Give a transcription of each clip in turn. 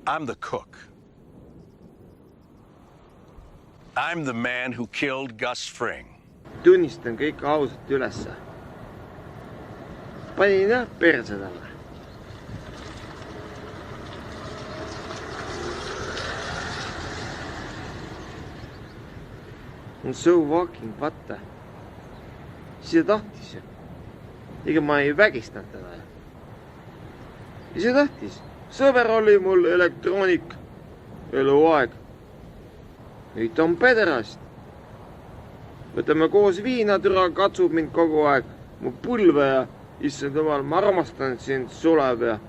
I'm the cook. I'm the man who killed Gus Fring. Tunnistan kõik ausalt ülesse. Panin jah perse talle. So fucking vaata. Ise tahtis ju. Ega ma ei vägistanud teda. Ise tahtis. Sõber oli mul elektroonik eluaeg. Nüüd on pederast. Võtame koos viina, türa katsub mind kogu aeg. Mu pulve ja issand jumal, ma armastan sind, suleb ja.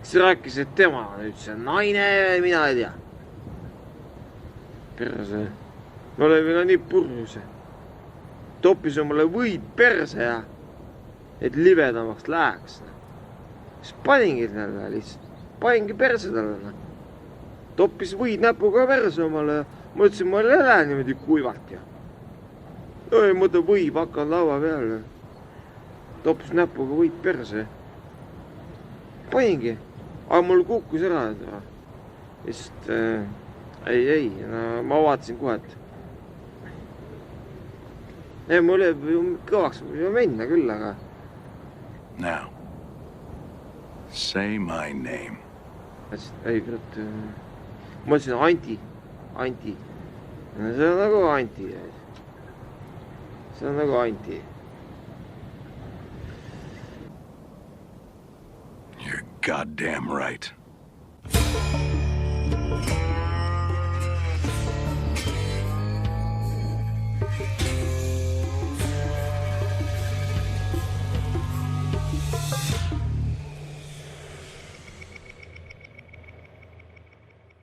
Siis rääkis, et tema on nüüd see naine või mina ei tea. Perse. Me oleme ka nii purjuse. Toppis on mulle võid perse ja et libedamaks läheks. Siis paningi talle lihtsalt. Paningi perse talle. Toppis võid näpuga perse omale ja ma ütlesin, ma ei lähe niimoodi kuivalt ja. Ei, mõte võib hakkan laua peal. Toppis näpuga võid perse. Paningi. Aga mul kukkus ära. Sest ei, no, ma vaatasin kohe, et ei, mul oli kõvaks minna küll, aga Now, say my name. Ei, kurat, ma ütlesin Anti. See on nagu Anti. See on nagu Anti. You're goddamn right.